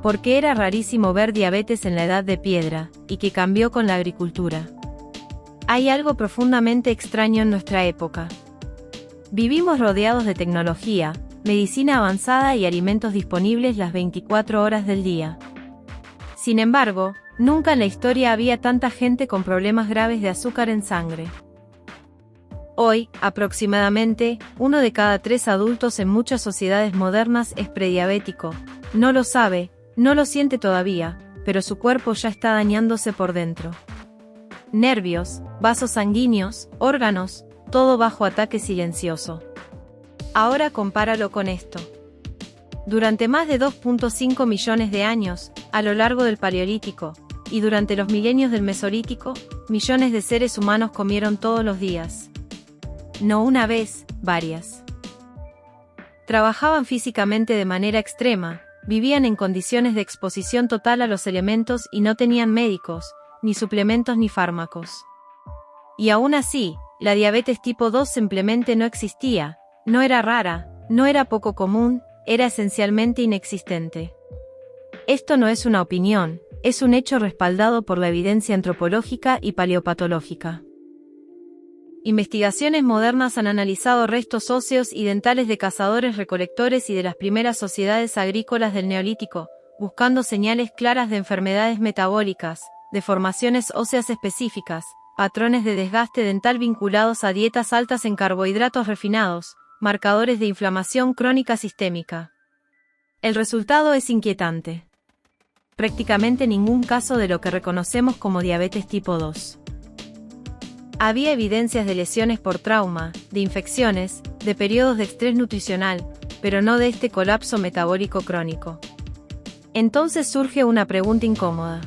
porque era rarísimo ver diabetes en la edad de piedra, y que cambió con la agricultura. Hay algo profundamente extraño en nuestra época. Vivimos rodeados de tecnología, medicina avanzada y alimentos disponibles las 24 horas del día. Sin embargo, nunca en la historia había tanta gente con problemas graves de azúcar en sangre. Hoy, aproximadamente, 1 de cada 3 adultos en muchas sociedades modernas es prediabético. No lo sabe, no lo siente todavía, pero su cuerpo ya está dañándose por dentro. Nervios, vasos sanguíneos, órganos, todo bajo ataque silencioso. Ahora compáralo con esto. Durante más de 2.5 millones de años, a lo largo del Paleolítico, y durante los milenios del Mesolítico, millones de seres humanos comieron todos los días. No una vez, varias. Trabajaban físicamente de manera extrema, vivían en condiciones de exposición total a los elementos y no tenían médicos, ni suplementos ni fármacos. Y aún así, la diabetes tipo 2 simplemente no existía, no era rara, no era poco común, era esencialmente inexistente. Esto no es una opinión, es un hecho respaldado por la evidencia antropológica y paleopatológica. Investigaciones modernas han analizado restos óseos y dentales de cazadores-recolectores y de las primeras sociedades agrícolas del Neolítico, buscando señales claras de enfermedades metabólicas, deformaciones óseas específicas, patrones de desgaste dental vinculados a dietas altas en carbohidratos refinados, marcadores de inflamación crónica sistémica. El resultado es inquietante. Prácticamente ningún caso de lo que reconocemos como diabetes tipo 2. Había evidencias de lesiones por trauma, de infecciones, de periodos de estrés nutricional, pero no de este colapso metabólico crónico. Entonces surge una pregunta incómoda.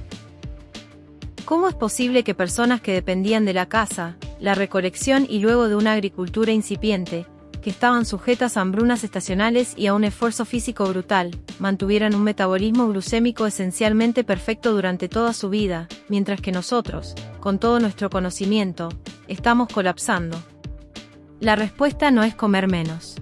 ¿Cómo es posible que personas que dependían de la caza, la recolección y luego de una agricultura incipiente, que estaban sujetas a hambrunas estacionales y a un esfuerzo físico brutal, mantuvieran un metabolismo glucémico esencialmente perfecto durante toda su vida, mientras que nosotros, con todo nuestro conocimiento, estamos colapsando? La respuesta no es comer menos.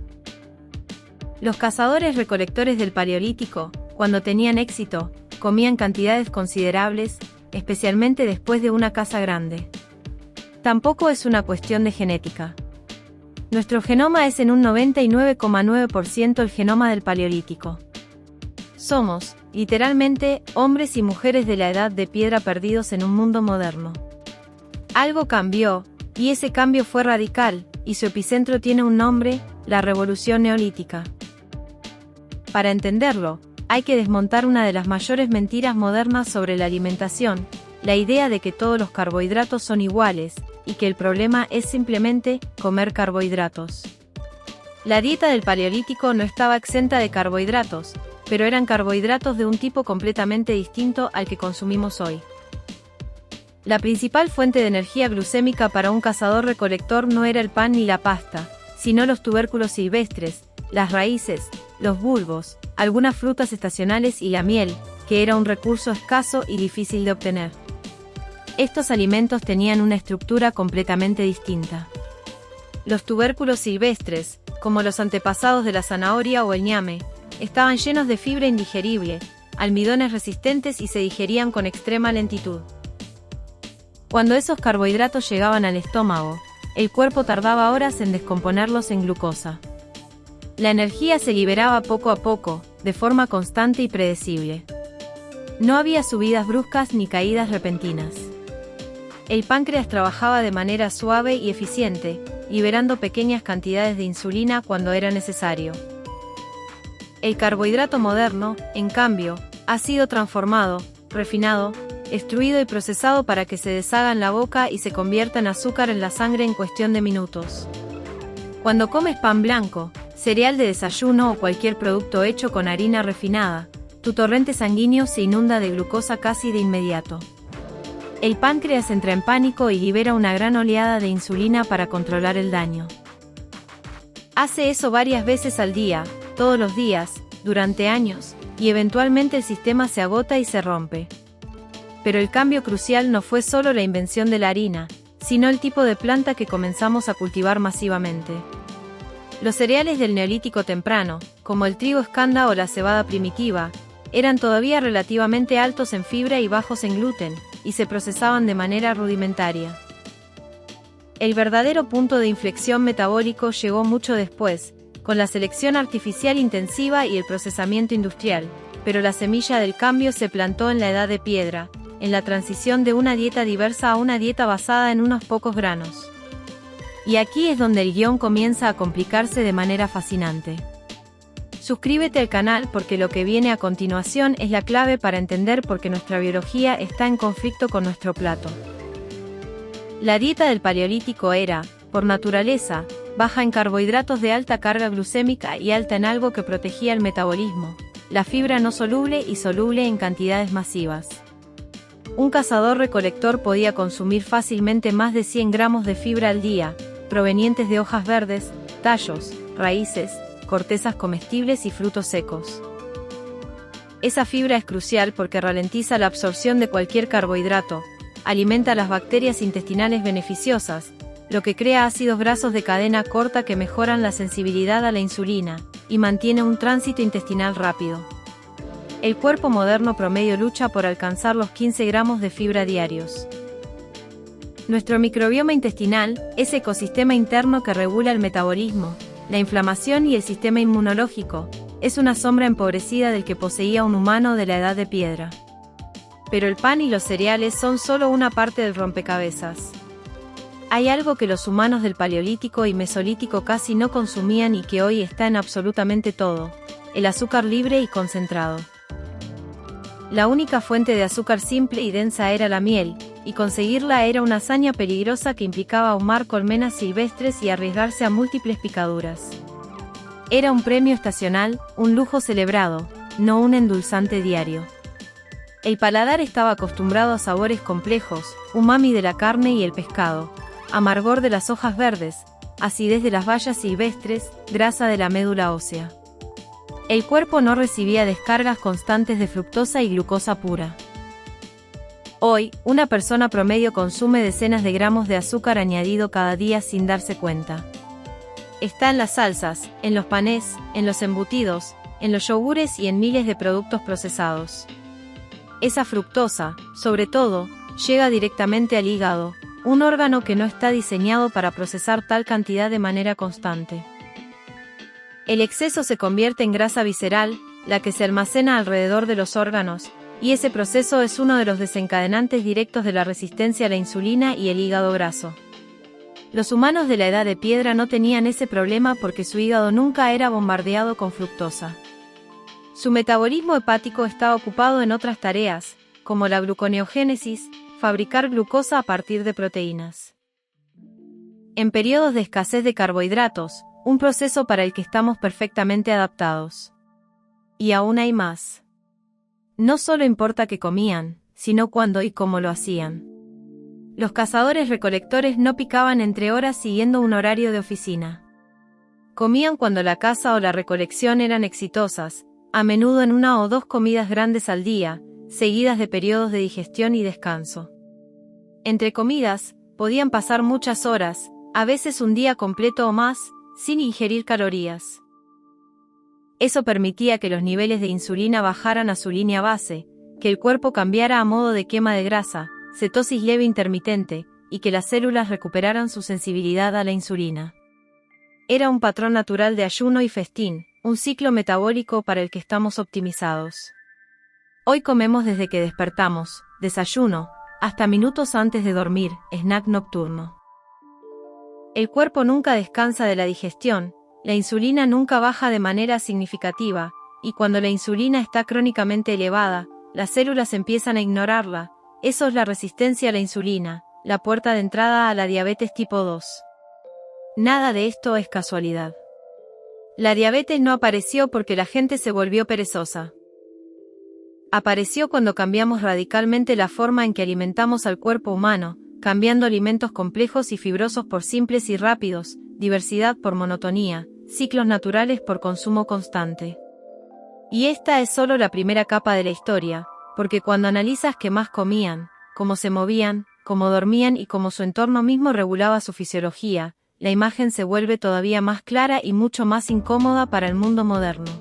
Los cazadores-recolectores del Paleolítico, cuando tenían éxito, comían cantidades considerables, especialmente después de una caza grande. Tampoco es una cuestión de genética. Nuestro genoma es en un 99,9% el genoma del Paleolítico. Somos, literalmente, hombres y mujeres de la edad de piedra perdidos en un mundo moderno. Algo cambió, y ese cambio fue radical, y su epicentro tiene un nombre: la Revolución Neolítica. Para entenderlo, hay que desmontar una de las mayores mentiras modernas sobre la alimentación, la idea de que todos los carbohidratos son iguales, y que el problema es simplemente comer carbohidratos. La dieta del Paleolítico no estaba exenta de carbohidratos, pero eran carbohidratos de un tipo completamente distinto al que consumimos hoy. La principal fuente de energía glucémica para un cazador-recolector no era el pan ni la pasta, sino los tubérculos silvestres, las raíces, los bulbos, algunas frutas estacionales y la miel, que era un recurso escaso y difícil de obtener. Estos alimentos tenían una estructura completamente distinta. Los tubérculos silvestres, como los antepasados de la zanahoria o el ñame, estaban llenos de fibra indigerible, almidones resistentes y se digerían con extrema lentitud. Cuando esos carbohidratos llegaban al estómago, el cuerpo tardaba horas en descomponerlos en glucosa. La energía se liberaba poco a poco, de forma constante y predecible. No había subidas bruscas ni caídas repentinas. El páncreas trabajaba de manera suave y eficiente, liberando pequeñas cantidades de insulina cuando era necesario. El carbohidrato moderno, en cambio, ha sido transformado, refinado, extruido y procesado para que se deshaga en la boca y se convierta en azúcar en la sangre en cuestión de minutos. Cuando comes pan blanco, cereal de desayuno o cualquier producto hecho con harina refinada, tu torrente sanguíneo se inunda de glucosa casi de inmediato. El páncreas entra en pánico y libera una gran oleada de insulina para controlar el daño. Hace eso varias veces al día, todos los días, durante años, y eventualmente el sistema se agota y se rompe. Pero el cambio crucial no fue solo la invención de la harina, sino el tipo de planta que comenzamos a cultivar masivamente. Los cereales del Neolítico temprano, como el trigo escanda o la cebada primitiva, eran todavía relativamente altos en fibra y bajos en gluten, y se procesaban de manera rudimentaria. El verdadero punto de inflexión metabólico llegó mucho después, con la selección artificial intensiva y el procesamiento industrial, pero la semilla del cambio se plantó en la Edad de Piedra, en la transición de una dieta diversa a una dieta basada en unos pocos granos. Y aquí es donde el guión comienza a complicarse de manera fascinante. Suscríbete al canal porque lo que viene a continuación es la clave para entender por qué nuestra biología está en conflicto con nuestro plato. La dieta del Paleolítico era, por naturaleza, baja en carbohidratos de alta carga glucémica y alta en algo que protegía el metabolismo, la fibra no soluble y soluble en cantidades masivas. Un cazador-recolector podía consumir fácilmente más de 100 gramos de fibra al día, provenientes de hojas verdes, tallos, raíces, cortezas comestibles y frutos secos. Esa fibra es crucial porque ralentiza la absorción de cualquier carbohidrato, alimenta las bacterias intestinales beneficiosas, lo que crea ácidos grasos de cadena corta que mejoran la sensibilidad a la insulina, y mantiene un tránsito intestinal rápido. El cuerpo moderno promedio lucha por alcanzar los 15 gramos de fibra diarios. Nuestro microbioma intestinal, ese ecosistema interno que regula el metabolismo, la inflamación y el sistema inmunológico, es una sombra empobrecida del que poseía un humano de la Edad de Piedra. Pero el pan y los cereales son solo una parte del rompecabezas. Hay algo que los humanos del Paleolítico y Mesolítico casi no consumían y que hoy está en absolutamente todo: el azúcar libre y concentrado. La única fuente de azúcar simple y densa era la miel, y conseguirla era una hazaña peligrosa que implicaba ahumar colmenas silvestres y arriesgarse a múltiples picaduras. Era un premio estacional, un lujo celebrado, no un endulzante diario. El paladar estaba acostumbrado a sabores complejos, umami de la carne y el pescado, amargor de las hojas verdes, acidez de las bayas silvestres, grasa de la médula ósea. El cuerpo no recibía descargas constantes de fructosa y glucosa pura. Hoy, una persona promedio consume decenas de gramos de azúcar añadido cada día sin darse cuenta. Está en las salsas, en los panés, en los embutidos, en los yogures y en miles de productos procesados. Esa fructosa, sobre todo, llega directamente al hígado, un órgano que no está diseñado para procesar tal cantidad de manera constante. El exceso se convierte en grasa visceral, la que se almacena alrededor de los órganos, y ese proceso es uno de los desencadenantes directos de la resistencia a la insulina y el hígado graso. Los humanos de la Edad de Piedra no tenían ese problema porque su hígado nunca era bombardeado con fructosa. Su metabolismo hepático estaba ocupado en otras tareas, como la gluconeogénesis, fabricar glucosa a partir de proteínas. En periodos de escasez de carbohidratos, un proceso para el que estamos perfectamente adaptados. Y aún hay más. No solo importa qué comían, sino cuándo y cómo lo hacían. Los cazadores-recolectores no picaban entre horas siguiendo un horario de oficina. Comían cuando la caza o la recolección eran exitosas, a menudo en una o dos comidas grandes al día, seguidas de periodos de digestión y descanso. Entre comidas, podían pasar muchas horas, a veces un día completo o más, sin ingerir calorías. Eso permitía que los niveles de insulina bajaran a su línea base, que el cuerpo cambiara a modo de quema de grasa, cetosis leve intermitente, y que las células recuperaran su sensibilidad a la insulina. Era un patrón natural de ayuno y festín, un ciclo metabólico para el que estamos optimizados. Hoy comemos desde que despertamos, desayuno, hasta minutos antes de dormir, snack nocturno. El cuerpo nunca descansa de la digestión, la insulina nunca baja de manera significativa, y cuando la insulina está crónicamente elevada, las células empiezan a ignorarla. Eso es la resistencia a la insulina, la puerta de entrada a la diabetes tipo 2. Nada de esto es casualidad. La diabetes no apareció porque la gente se volvió perezosa. Apareció cuando cambiamos radicalmente la forma en que alimentamos al cuerpo humano, cambiando alimentos complejos y fibrosos por simples y rápidos, diversidad por monotonía, ciclos naturales por consumo constante. Y esta es solo la primera capa de la historia, porque cuando analizas qué más comían, cómo se movían, cómo dormían y cómo su entorno mismo regulaba su fisiología, la imagen se vuelve todavía más clara y mucho más incómoda para el mundo moderno.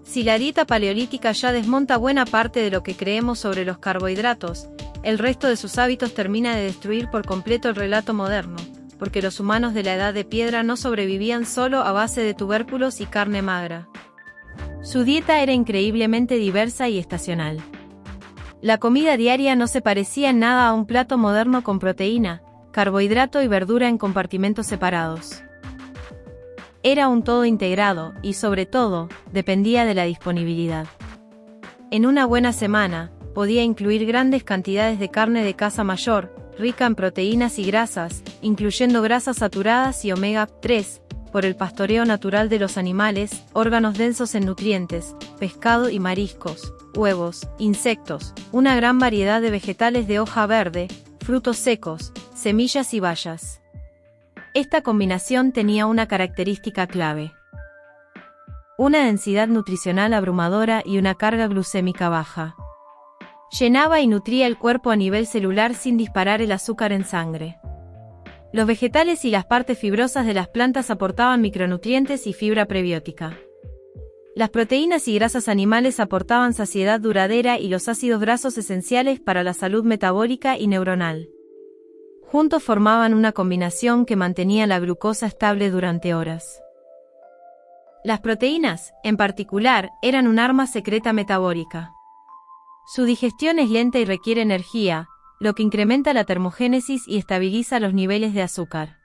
Si la dieta paleolítica ya desmonta buena parte de lo que creemos sobre los carbohidratos, el resto de sus hábitos termina de destruir por completo el relato moderno, porque los humanos de la Edad de Piedra no sobrevivían solo a base de tubérculos y carne magra. Su dieta era increíblemente diversa y estacional. La comida diaria no se parecía en nada a un plato moderno con proteína, carbohidrato y verdura en compartimentos separados. Era un todo integrado y, sobre todo, dependía de la disponibilidad. En una buena semana, podía incluir grandes cantidades de carne de caza mayor, rica en proteínas y grasas, incluyendo grasas saturadas y omega-3, por el pastoreo natural de los animales, órganos densos en nutrientes, pescado y mariscos, huevos, insectos, una gran variedad de vegetales de hoja verde, frutos secos, semillas y bayas. Esta combinación tenía una característica clave: una densidad nutricional abrumadora y una carga glucémica baja. Llenaba y nutría el cuerpo a nivel celular sin disparar el azúcar en sangre. Los vegetales y las partes fibrosas de las plantas aportaban micronutrientes y fibra prebiótica. Las proteínas y grasas animales aportaban saciedad duradera y los ácidos grasos esenciales para la salud metabólica y neuronal. Juntos formaban una combinación que mantenía la glucosa estable durante horas. Las proteínas, en particular, eran un arma secreta metabólica. Su digestión es lenta y requiere energía, lo que incrementa la termogénesis y estabiliza los niveles de azúcar.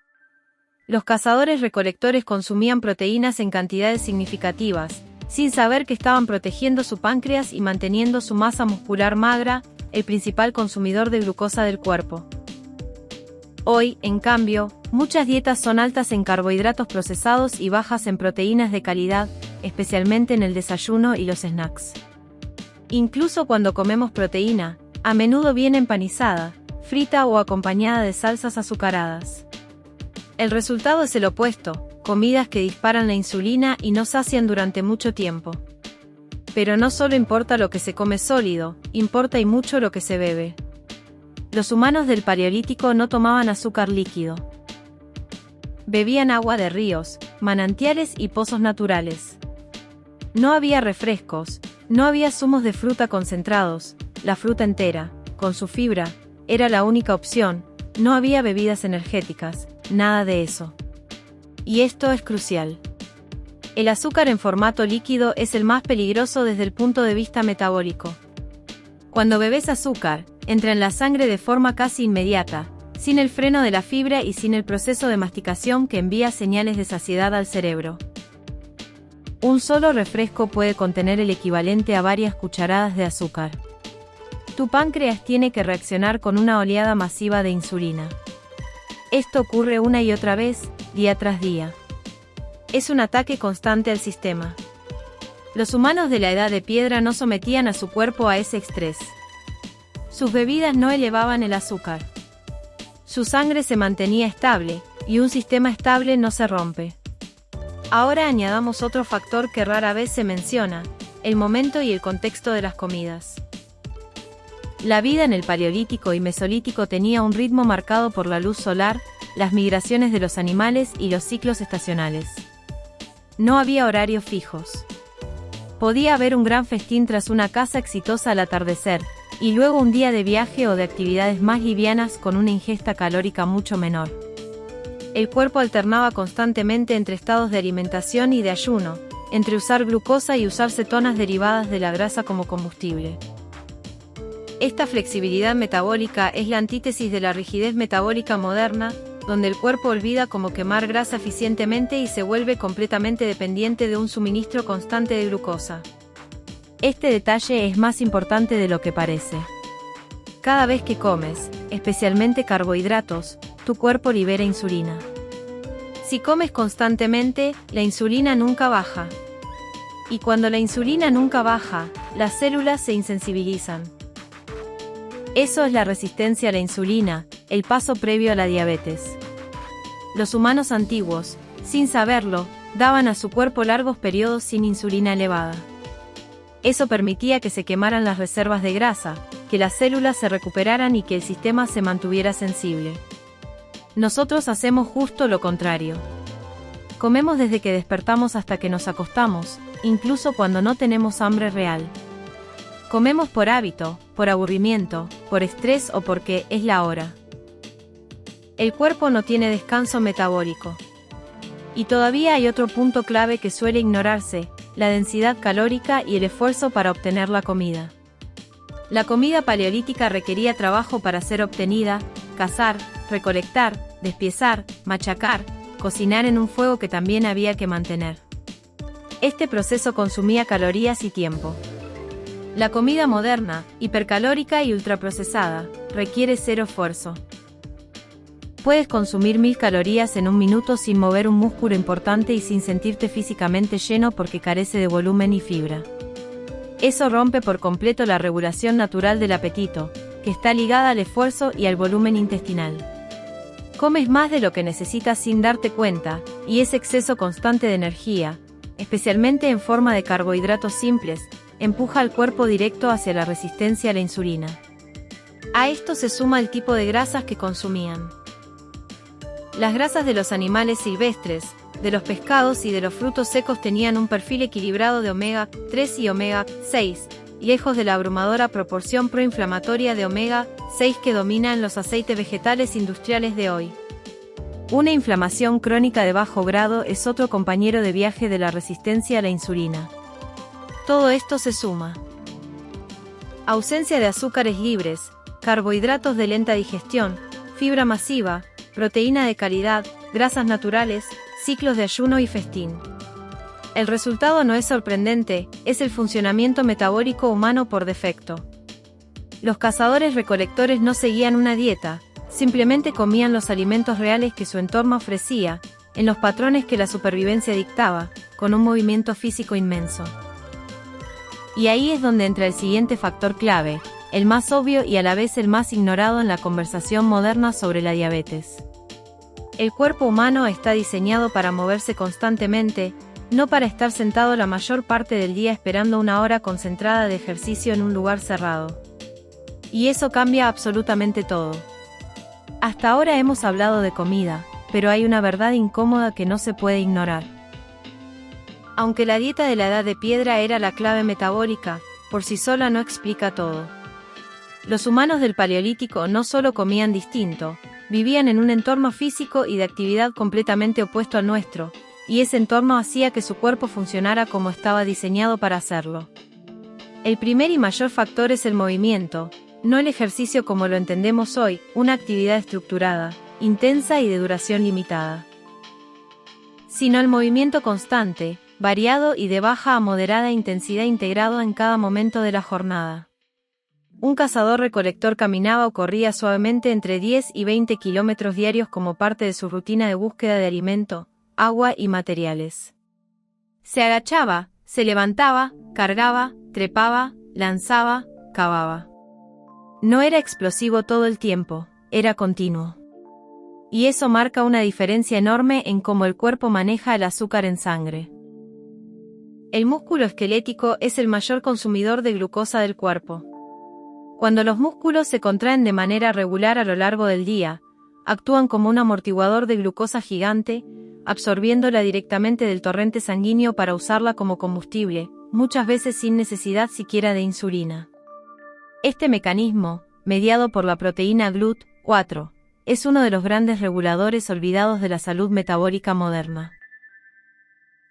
Los cazadores-recolectores consumían proteínas en cantidades significativas, sin saber que estaban protegiendo su páncreas y manteniendo su masa muscular magra, el principal consumidor de glucosa del cuerpo. Hoy, en cambio, muchas dietas son altas en carbohidratos procesados y bajas en proteínas de calidad, especialmente en el desayuno y los snacks. Incluso cuando comemos proteína, a menudo viene empanizada, frita o acompañada de salsas azucaradas. El resultado es el opuesto: comidas que disparan la insulina y no sacian durante mucho tiempo. Pero no solo importa lo que se come sólido, importa y mucho lo que se bebe. Los humanos del Paleolítico no tomaban azúcar líquido. Bebían agua de ríos, manantiales y pozos naturales. No había refrescos, no había zumos de fruta concentrados, la fruta entera, con su fibra, era la única opción, no había bebidas energéticas, nada de eso. Y esto es crucial. El azúcar en formato líquido es el más peligroso desde el punto de vista metabólico. Cuando bebes azúcar, entra en la sangre de forma casi inmediata, sin el freno de la fibra y sin el proceso de masticación que envía señales de saciedad al cerebro. Un solo refresco puede contener el equivalente a varias cucharadas de azúcar. Tu páncreas tiene que reaccionar con una oleada masiva de insulina. Esto ocurre una y otra vez, día tras día. Es un ataque constante al sistema. Los humanos de la Edad de Piedra no sometían a su cuerpo a ese estrés. Sus bebidas no elevaban el azúcar. Su sangre se mantenía estable, y un sistema estable no se rompe. Ahora añadamos otro factor que rara vez se menciona: el momento y el contexto de las comidas. La vida en el Paleolítico y Mesolítico tenía un ritmo marcado por la luz solar, las migraciones de los animales y los ciclos estacionales. No había horarios fijos. Podía haber un gran festín tras una caza exitosa al atardecer, y luego un día de viaje o de actividades más livianas con una ingesta calórica mucho menor. El cuerpo alternaba constantemente entre estados de alimentación y de ayuno, entre usar glucosa y usar cetonas derivadas de la grasa como combustible. Esta flexibilidad metabólica es la antítesis de la rigidez metabólica moderna, donde el cuerpo olvida cómo quemar grasa eficientemente y se vuelve completamente dependiente de un suministro constante de glucosa. Este detalle es más importante de lo que parece. Cada vez que comes, especialmente carbohidratos, tu cuerpo libera insulina. Si comes constantemente, la insulina nunca baja. Y cuando la insulina nunca baja, las células se insensibilizan. Eso es la resistencia a la insulina, el paso previo a la diabetes. Los humanos antiguos, sin saberlo, daban a su cuerpo largos periodos sin insulina elevada. Eso permitía que se quemaran las reservas de grasa, que las células se recuperaran y que el sistema se mantuviera sensible. Nosotros hacemos justo lo contrario. Comemos desde que despertamos hasta que nos acostamos, incluso cuando no tenemos hambre real. Comemos por hábito, por aburrimiento, por estrés o porque es la hora. El cuerpo no tiene descanso metabólico. Y todavía hay otro punto clave que suele ignorarse: la densidad calórica y el esfuerzo para obtener la comida. La comida paleolítica requería trabajo para ser obtenida: cazar, recolectar, despiezar, machacar, cocinar en un fuego que también había que mantener. Este proceso consumía calorías y tiempo. La comida moderna, hipercalórica y ultraprocesada, requiere cero esfuerzo. Puedes consumir 1000 calorías en un minuto sin mover un músculo importante y sin sentirte físicamente lleno porque carece de volumen y fibra. Eso rompe por completo la regulación natural del apetito, que está ligada al esfuerzo y al volumen intestinal. Comes más de lo que necesitas sin darte cuenta, y ese exceso constante de energía, especialmente en forma de carbohidratos simples, empuja al cuerpo directo hacia la resistencia a la insulina. A esto se suma el tipo de grasas que consumían. Las grasas de los animales silvestres, de los pescados y de los frutos secos tenían un perfil equilibrado de omega 3 y omega 6, lejos de la abrumadora proporción proinflamatoria de omega 6 que domina en los aceites vegetales industriales de hoy. Una inflamación crónica de bajo grado es otro compañero de viaje de la resistencia a la insulina. Todo esto se suma: ausencia de azúcares libres, carbohidratos de lenta digestión, fibra masiva, proteína de calidad, grasas naturales, ciclos de ayuno y festín. El resultado no es sorprendente, es el funcionamiento metabólico humano por defecto. Los cazadores-recolectores no seguían una dieta, simplemente comían los alimentos reales que su entorno ofrecía, en los patrones que la supervivencia dictaba, con un movimiento físico inmenso. Y ahí es donde entra el siguiente factor clave, el más obvio y a la vez el más ignorado en la conversación moderna sobre la diabetes. El cuerpo humano está diseñado para moverse constantemente, no para estar sentado la mayor parte del día esperando una hora concentrada de ejercicio en un lugar cerrado. Y eso cambia absolutamente todo. Hasta ahora hemos hablado de comida, pero hay una verdad incómoda que no se puede ignorar. Aunque la dieta de la edad de piedra era la clave metabólica, por sí sola no explica todo. Los humanos del Paleolítico no solo comían distinto, vivían en un entorno físico y de actividad completamente opuesto al nuestro, y ese entorno hacía que su cuerpo funcionara como estaba diseñado para hacerlo. El primer y mayor factor es el movimiento, no el ejercicio como lo entendemos hoy, una actividad estructurada, intensa y de duración limitada, sino el movimiento constante, variado y de baja a moderada intensidad integrado en cada momento de la jornada. Un cazador-recolector caminaba o corría suavemente entre 10 y 20 kilómetros diarios como parte de su rutina de búsqueda de alimento, agua y materiales. Se agachaba, se levantaba, cargaba, trepaba, lanzaba, cavaba. No era explosivo todo el tiempo, era continuo. Y eso marca una diferencia enorme en cómo el cuerpo maneja el azúcar en sangre. El músculo esquelético es el mayor consumidor de glucosa del cuerpo. Cuando los músculos se contraen de manera regular a lo largo del día, actúan como un amortiguador de glucosa gigante, absorbiéndola directamente del torrente sanguíneo para usarla como combustible, muchas veces sin necesidad siquiera de insulina. Este mecanismo, mediado por la proteína GLUT4, es uno de los grandes reguladores olvidados de la salud metabólica moderna.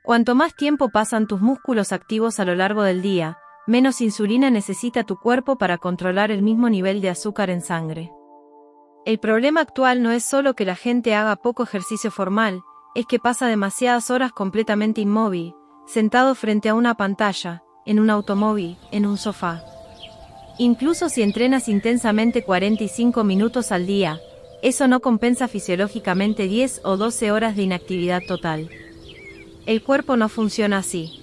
Cuanto más tiempo pasan tus músculos activos a lo largo del día, menos insulina necesita tu cuerpo para controlar el mismo nivel de azúcar en sangre. El problema actual no es solo que la gente haga poco ejercicio formal, es que pasa demasiadas horas completamente inmóvil, sentado frente a una pantalla, en un automóvil, en un sofá. Incluso si entrenas intensamente 45 minutos al día, eso no compensa fisiológicamente 10 o 12 horas de inactividad total. El cuerpo no funciona así.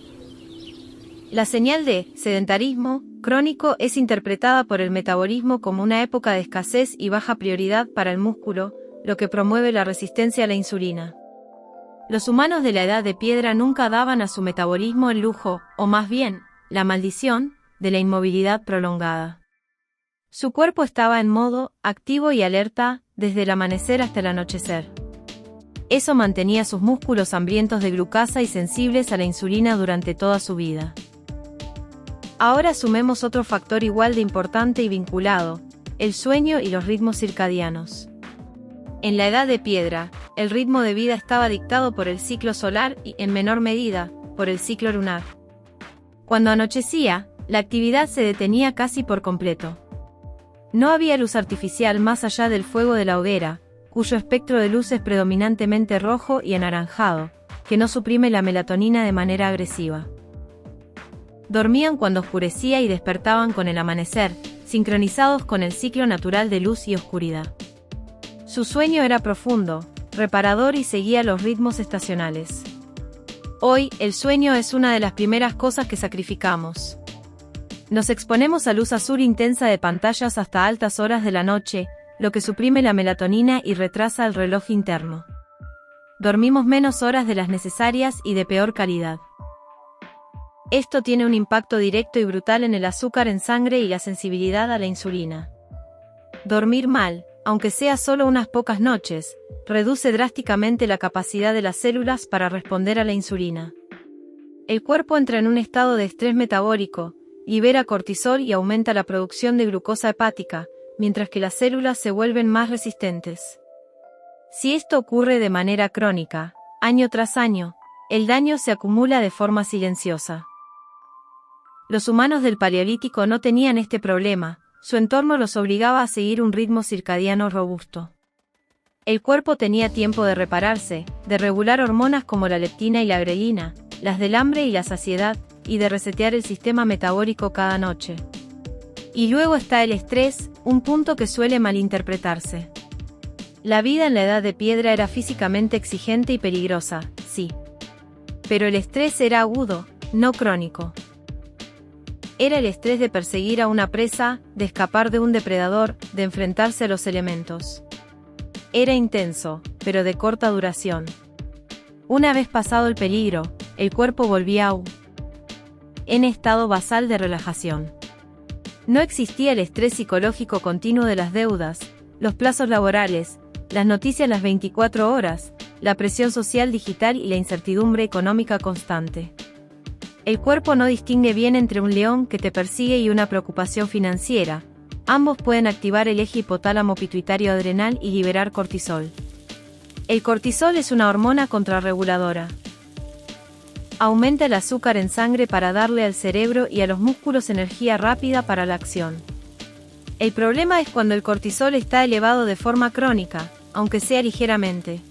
La señal de sedentarismo crónico es interpretada por el metabolismo como una época de escasez y baja prioridad para el músculo, lo que promueve la resistencia a la insulina. Los humanos de la edad de piedra nunca daban a su metabolismo el lujo, o más bien, la maldición, de la inmovilidad prolongada. Su cuerpo estaba en modo activo y alerta desde el amanecer hasta el anochecer. Eso mantenía sus músculos hambrientos de glucosa y sensibles a la insulina durante toda su vida. Ahora sumemos otro factor igual de importante y vinculado, el sueño y los ritmos circadianos. En la Edad de Piedra, el ritmo de vida estaba dictado por el ciclo solar y, en menor medida, por el ciclo lunar. Cuando anochecía, la actividad se detenía casi por completo. No había luz artificial más allá del fuego de la hoguera, cuyo espectro de luz es predominantemente rojo y anaranjado, que no suprime la melatonina de manera agresiva. Dormían cuando oscurecía y despertaban con el amanecer, sincronizados con el ciclo natural de luz y oscuridad. Su sueño era profundo, reparador y seguía los ritmos estacionales. Hoy, el sueño es una de las primeras cosas que sacrificamos. Nos exponemos a luz azul intensa de pantallas hasta altas horas de la noche, lo que suprime la melatonina y retrasa el reloj interno. Dormimos menos horas de las necesarias y de peor calidad. Esto tiene un impacto directo y brutal en el azúcar en sangre y la sensibilidad a la insulina. Dormir mal, aunque sea solo unas pocas noches, reduce drásticamente la capacidad de las células para responder a la insulina. El cuerpo entra en un estado de estrés metabólico, libera cortisol y aumenta la producción de glucosa hepática, mientras que las células se vuelven más resistentes. Si esto ocurre de manera crónica, año tras año, el daño se acumula de forma silenciosa. Los humanos del Paleolítico no tenían este problema, su entorno los obligaba a seguir un ritmo circadiano robusto. El cuerpo tenía tiempo de repararse, de regular hormonas como la leptina y la grelina, las del hambre y la saciedad, y de resetear el sistema metabólico cada noche. Y luego está el estrés, un punto que suele malinterpretarse. La vida en la Edad de Piedra era físicamente exigente y peligrosa, sí. Pero el estrés era agudo, no crónico. Era el estrés de perseguir a una presa, de escapar de un depredador, de enfrentarse a los elementos. Era intenso, pero de corta duración. Una vez pasado el peligro, el cuerpo volvía en estado basal de relajación. No existía el estrés psicológico continuo de las deudas, los plazos laborales, las noticias las 24 horas, la presión social digital y la incertidumbre económica constante. El cuerpo no distingue bien entre un león que te persigue y una preocupación financiera. Ambos pueden activar el eje hipotálamo pituitario adrenal y liberar cortisol. El cortisol es una hormona contrarreguladora. Aumenta el azúcar en sangre para darle al cerebro y a los músculos energía rápida para la acción. El problema es cuando el cortisol está elevado de forma crónica, aunque sea ligeramente.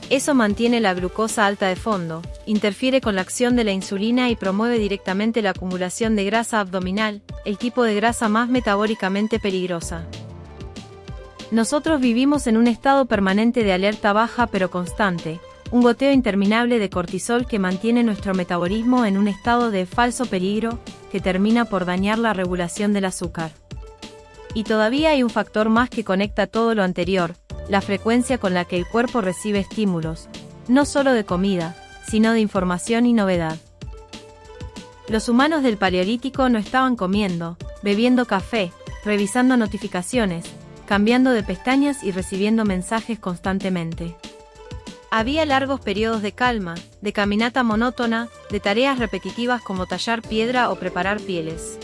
Eso mantiene la glucosa alta de fondo, interfiere con la acción de la insulina y promueve directamente la acumulación de grasa abdominal, el tipo de grasa más metabólicamente peligrosa. Nosotros vivimos en un estado permanente de alerta baja pero constante, un goteo interminable de cortisol que mantiene nuestro metabolismo en un estado de falso peligro, que termina por dañar la regulación del azúcar. Y todavía hay un factor más que conecta todo lo anterior, la frecuencia con la que el cuerpo recibe estímulos, no solo de comida, sino de información y novedad. Los humanos del Paleolítico no estaban comiendo, bebiendo café, revisando notificaciones, cambiando de pestañas y recibiendo mensajes constantemente. Había largos periodos de calma, de caminata monótona, de tareas repetitivas como tallar piedra o preparar pieles.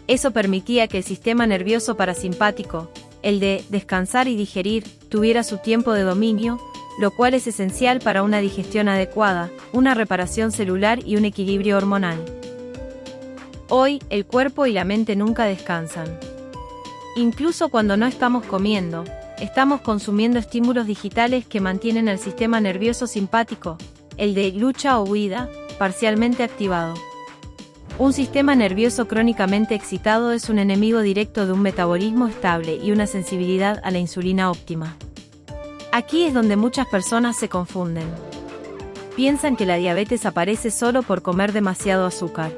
Eso permitía que el sistema nervioso parasimpático, el de descansar y digerir, tuviera su tiempo de dominio, lo cual es esencial para una digestión adecuada, una reparación celular y un equilibrio hormonal. Hoy, el cuerpo y la mente nunca descansan. Incluso cuando no estamos comiendo, estamos consumiendo estímulos digitales que mantienen el sistema nervioso simpático, el de lucha o huida, parcialmente activado. Un sistema nervioso crónicamente excitado es un enemigo directo de un metabolismo estable y una sensibilidad a la insulina óptima. Aquí es donde muchas personas se confunden. Piensan que la diabetes aparece solo por comer demasiado azúcar.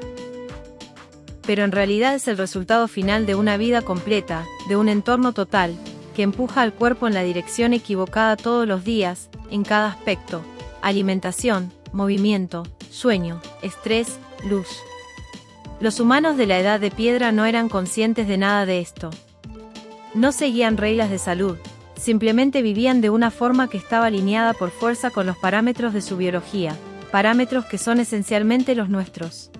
Pero en realidad es el resultado final de una vida completa, de un entorno total, que empuja al cuerpo en la dirección equivocada todos los días, en cada aspecto: alimentación, movimiento, sueño, estrés, luz. Los humanos de la Edad de Piedra no eran conscientes de nada de esto. No seguían reglas de salud, simplemente vivían de una forma que estaba alineada por fuerza con los parámetros de su biología, parámetros que son esencialmente los nuestros.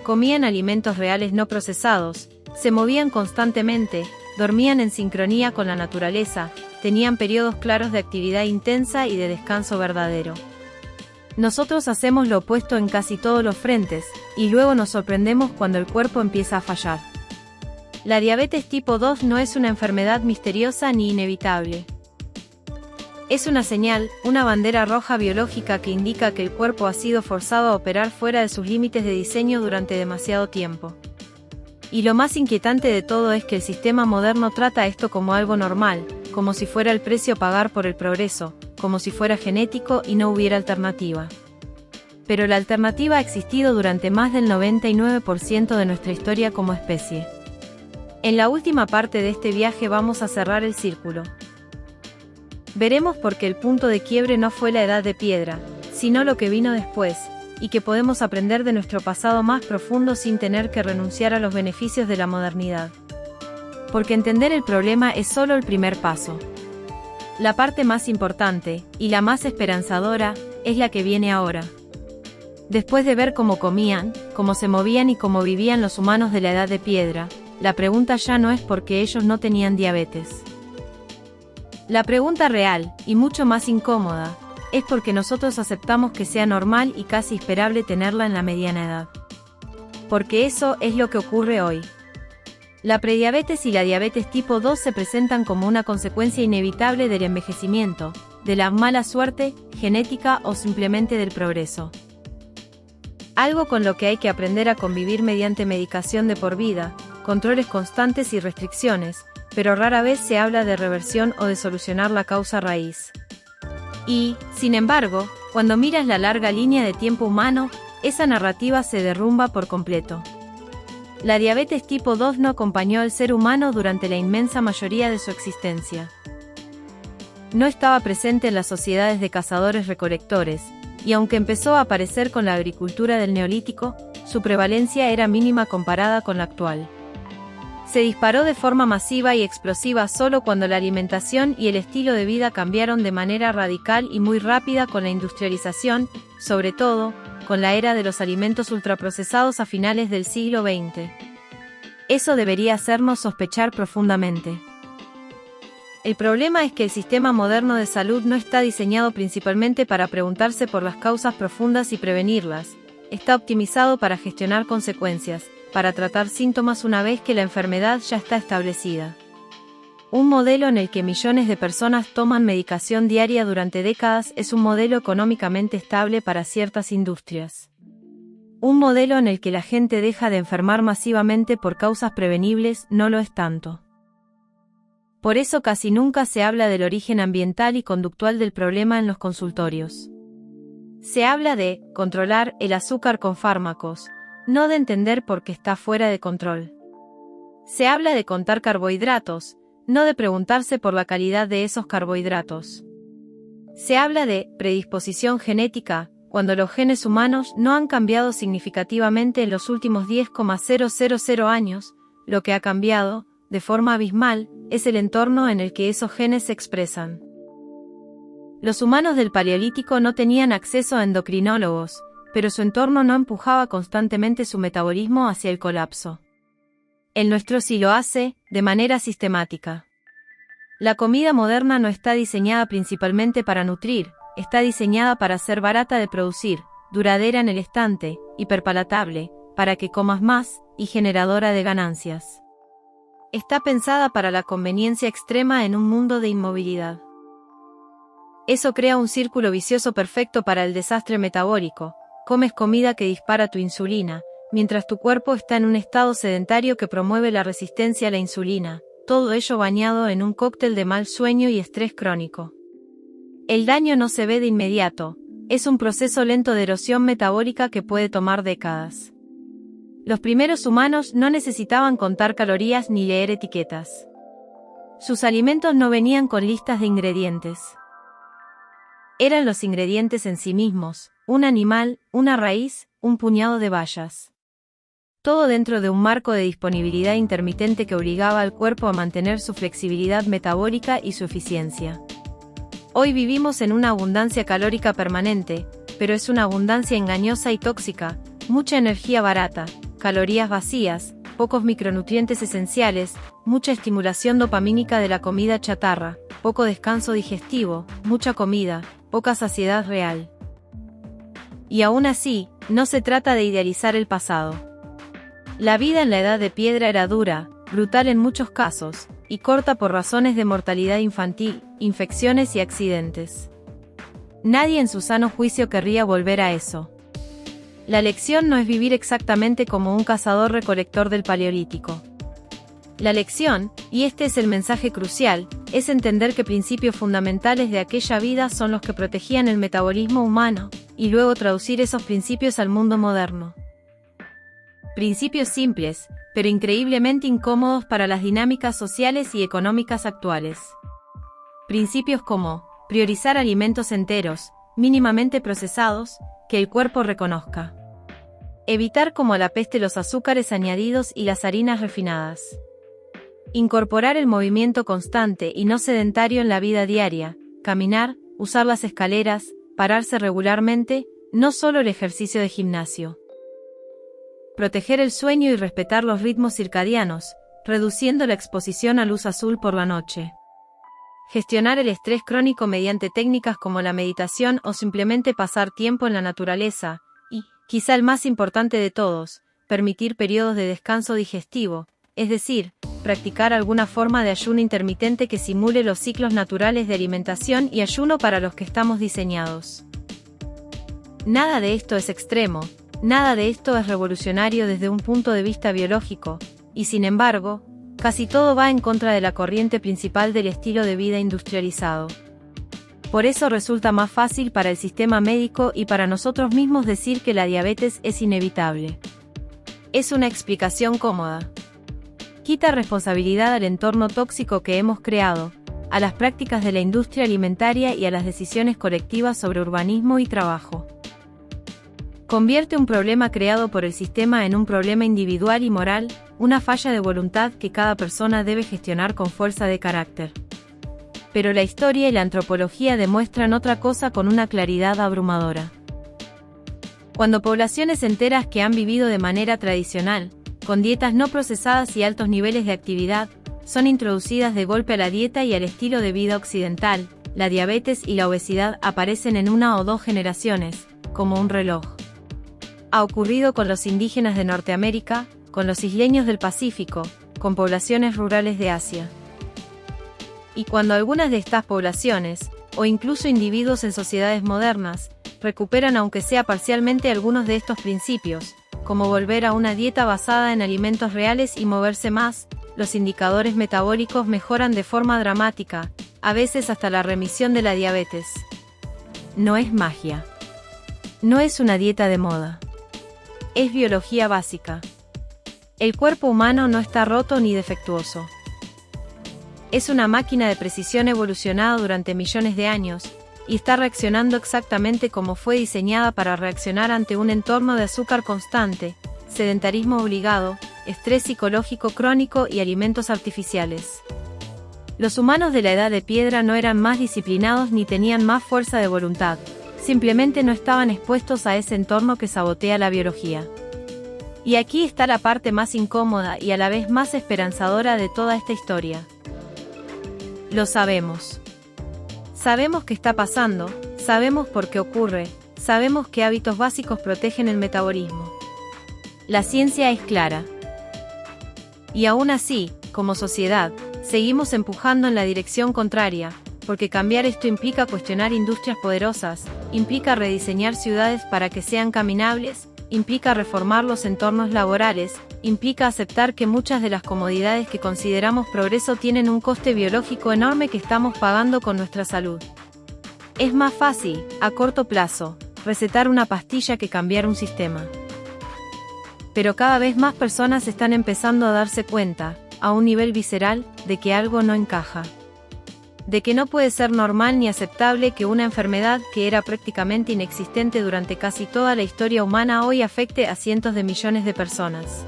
Comían alimentos reales no procesados, se movían constantemente, dormían en sincronía con la naturaleza, tenían periodos claros de actividad intensa y de descanso verdadero. Nosotros hacemos lo opuesto en casi todos los frentes, y luego nos sorprendemos cuando el cuerpo empieza a fallar. La diabetes tipo 2 no es una enfermedad misteriosa ni inevitable. Es una señal, una bandera roja biológica que indica que el cuerpo ha sido forzado a operar fuera de sus límites de diseño durante demasiado tiempo. Y lo más inquietante de todo es que el sistema moderno trata esto como algo normal, como si fuera el precio a pagar por el progreso, como si fuera genético y no hubiera alternativa. Pero la alternativa ha existido durante más del 99% de nuestra historia como especie. En la última parte de este viaje vamos a cerrar el círculo. Veremos por qué el punto de quiebre no fue la edad de piedra, sino lo que vino después, y que podemos aprender de nuestro pasado más profundo sin tener que renunciar a los beneficios de la modernidad. Porque entender el problema es solo el primer paso. La parte más importante, y la más esperanzadora, es la que viene ahora. Después de ver cómo comían, cómo se movían y cómo vivían los humanos de la edad de piedra, la pregunta ya no es por qué ellos no tenían diabetes. La pregunta real, y mucho más incómoda, es porque nosotros aceptamos que sea normal y casi esperable tenerla en la mediana edad. Porque eso es lo que ocurre hoy. La prediabetes y la diabetes tipo 2 se presentan como una consecuencia inevitable del envejecimiento, de la mala suerte, genética o simplemente del progreso. Algo con lo que hay que aprender a convivir mediante medicación de por vida, controles constantes y restricciones, pero rara vez se habla de reversión o de solucionar la causa raíz. Y, sin embargo, cuando miras la larga línea de tiempo humano, esa narrativa se derrumba por completo. La diabetes tipo 2 no acompañó al ser humano durante la inmensa mayoría de su existencia. No estaba presente en las sociedades de cazadores-recolectores, y aunque empezó a aparecer con la agricultura del Neolítico, su prevalencia era mínima comparada con la actual. Se disparó de forma masiva y explosiva solo cuando la alimentación y el estilo de vida cambiaron de manera radical y muy rápida con la industrialización, sobre todo, con la era de los alimentos ultraprocesados a finales del siglo XX. Eso debería hacernos sospechar profundamente. El problema es que el sistema moderno de salud no está diseñado principalmente para preguntarse por las causas profundas y prevenirlas, está optimizado para gestionar consecuencias, para tratar síntomas una vez que la enfermedad ya está establecida. Un modelo en el que millones de personas toman medicación diaria durante décadas es un modelo económicamente estable para ciertas industrias. Un modelo en el que la gente deja de enfermar masivamente por causas prevenibles no lo es tanto. Por eso casi nunca se habla del origen ambiental y conductual del problema en los consultorios. Se habla de controlar el azúcar con fármacos, no de entender por qué está fuera de control. Se habla de contar carbohidratos, no de preguntarse por la calidad de esos carbohidratos. Se habla de predisposición genética, cuando los genes humanos no han cambiado significativamente en los últimos 10,000 años, lo que ha cambiado, de forma abismal, es el entorno en el que esos genes se expresan. Los humanos del Paleolítico no tenían acceso a endocrinólogos, pero su entorno no empujaba constantemente su metabolismo hacia el colapso. El nuestro sí lo hace, de manera sistemática. La comida moderna no está diseñada principalmente para nutrir, está diseñada para ser barata de producir, duradera en el estante, hiperpalatable, para que comas más, y generadora de ganancias. Está pensada para la conveniencia extrema en un mundo de inmovilidad. Eso crea un círculo vicioso perfecto para el desastre metabólico. Comes comida que dispara tu insulina, mientras tu cuerpo está en un estado sedentario que promueve la resistencia a la insulina, todo ello bañado en un cóctel de mal sueño y estrés crónico. El daño no se ve de inmediato, es un proceso lento de erosión metabólica que puede tomar décadas. Los primeros humanos no necesitaban contar calorías ni leer etiquetas. Sus alimentos no venían con listas de ingredientes. Eran los ingredientes en sí mismos, un animal, una raíz, un puñado de bayas. Todo dentro de un marco de disponibilidad intermitente que obligaba al cuerpo a mantener su flexibilidad metabólica y su eficiencia. Hoy vivimos en una abundancia calórica permanente, pero es una abundancia engañosa y tóxica, mucha energía barata, calorías vacías, pocos micronutrientes esenciales, mucha estimulación dopamínica de la comida chatarra, poco descanso digestivo, mucha comida, poca saciedad real. Y aún así, no se trata de idealizar el pasado. La vida en la Edad de Piedra era dura, brutal en muchos casos, y corta por razones de mortalidad infantil, infecciones y accidentes. Nadie en su sano juicio querría volver a eso. La lección no es vivir exactamente como un cazador-recolector del Paleolítico. La lección, y este es el mensaje crucial, es entender que principios fundamentales de aquella vida son los que protegían el metabolismo humano, y luego traducir esos principios al mundo moderno. Principios simples, pero increíblemente incómodos para las dinámicas sociales y económicas actuales. Principios como priorizar alimentos enteros, mínimamente procesados, que el cuerpo reconozca. Evitar como la peste los azúcares añadidos y las harinas refinadas. Incorporar el movimiento constante y no sedentario en la vida diaria, caminar, usar las escaleras, pararse regularmente, no solo el ejercicio de gimnasio. Proteger el sueño y respetar los ritmos circadianos, reduciendo la exposición a luz azul por la noche. Gestionar el estrés crónico mediante técnicas como la meditación o simplemente pasar tiempo en la naturaleza, y, quizá el más importante de todos, permitir periodos de descanso digestivo, es decir, practicar alguna forma de ayuno intermitente que simule los ciclos naturales de alimentación y ayuno para los que estamos diseñados. Nada de esto es extremo, nada de esto es revolucionario desde un punto de vista biológico, y sin embargo, casi todo va en contra de la corriente principal del estilo de vida industrializado. Por eso resulta más fácil para el sistema médico y para nosotros mismos decir que la diabetes es inevitable. Es una explicación cómoda. Quita responsabilidad al entorno tóxico que hemos creado, a las prácticas de la industria alimentaria y a las decisiones colectivas sobre urbanismo y trabajo. Convierte un problema creado por el sistema en un problema individual y moral, una falla de voluntad que cada persona debe gestionar con fuerza de carácter. Pero la historia y la antropología demuestran otra cosa con una claridad abrumadora. Cuando poblaciones enteras que han vivido de manera tradicional, con dietas no procesadas y altos niveles de actividad, son introducidas de golpe a la dieta y al estilo de vida occidental, la diabetes y la obesidad aparecen en 1 o 2 generaciones, como un reloj. Ha ocurrido con los indígenas de Norteamérica, con los isleños del Pacífico, con poblaciones rurales de Asia. Y cuando algunas de estas poblaciones, o incluso individuos en sociedades modernas, recuperan aunque sea parcialmente algunos de estos principios, como volver a una dieta basada en alimentos reales y moverse más, los indicadores metabólicos mejoran de forma dramática, a veces hasta la remisión de la diabetes. No es magia. No es una dieta de moda. Es biología básica. El cuerpo humano no está roto ni defectuoso. Es una máquina de precisión evolucionada durante millones de años, y está reaccionando exactamente como fue diseñada para reaccionar ante un entorno de azúcar constante, sedentarismo obligado, estrés psicológico crónico y alimentos artificiales. Los humanos de la Edad de Piedra no eran más disciplinados ni tenían más fuerza de voluntad, simplemente no estaban expuestos a ese entorno que sabotea la biología. Y aquí está la parte más incómoda y a la vez más esperanzadora de toda esta historia. Lo sabemos. Sabemos qué está pasando, sabemos por qué ocurre, sabemos qué hábitos básicos protegen el metabolismo. La ciencia es clara. Y aún así, como sociedad, seguimos empujando en la dirección contraria, porque cambiar esto implica cuestionar industrias poderosas, implica rediseñar ciudades para que sean caminables, implica reformar los entornos laborales, implica aceptar que muchas de las comodidades que consideramos progreso tienen un coste biológico enorme que estamos pagando con nuestra salud. Es más fácil, a corto plazo, recetar una pastilla que cambiar un sistema. Pero cada vez más personas están empezando a darse cuenta, a un nivel visceral, de que algo no encaja. de que no puede ser normal ni aceptable que una enfermedad que era prácticamente inexistente durante casi toda la historia humana hoy afecte a cientos de millones de personas.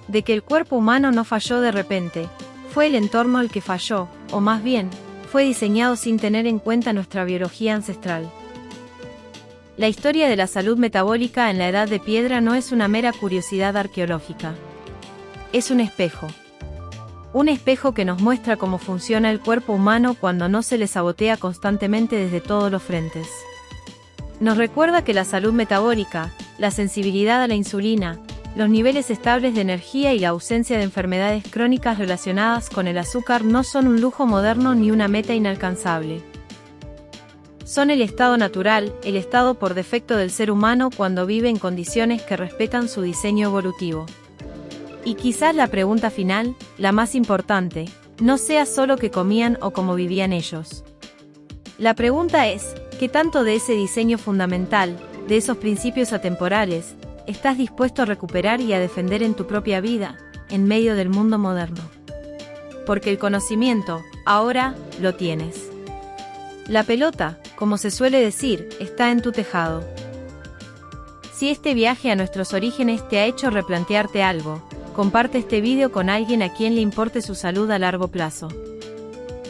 De que el cuerpo humano no falló de repente, fue el entorno el que falló, o más bien, fue diseñado sin tener en cuenta nuestra biología ancestral. La historia de la salud metabólica en la Edad de Piedra no es una mera curiosidad arqueológica. Es un espejo. Un espejo que nos muestra cómo funciona el cuerpo humano cuando no se le sabotea constantemente desde todos los frentes. Nos recuerda que la salud metabólica, la sensibilidad a la insulina, los niveles estables de energía y la ausencia de enfermedades crónicas relacionadas con el azúcar no son un lujo moderno ni una meta inalcanzable. Son el estado natural, el estado por defecto del ser humano cuando vive en condiciones que respetan su diseño evolutivo. Y quizás la pregunta final, la más importante, no sea solo qué comían o cómo vivían ellos. La pregunta es, ¿qué tanto de ese diseño fundamental, de esos principios atemporales, estás dispuesto a recuperar y a defender en tu propia vida, en medio del mundo moderno? Porque el conocimiento, ahora, lo tienes. La pelota, como se suele decir, está en tu tejado. Si este viaje a nuestros orígenes te ha hecho replantearte algo, comparte este video con alguien a quien le importe su salud a largo plazo.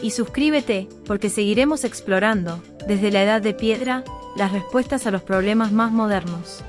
Y suscríbete, porque seguiremos explorando, desde la Edad de Piedra, las respuestas a los problemas más modernos.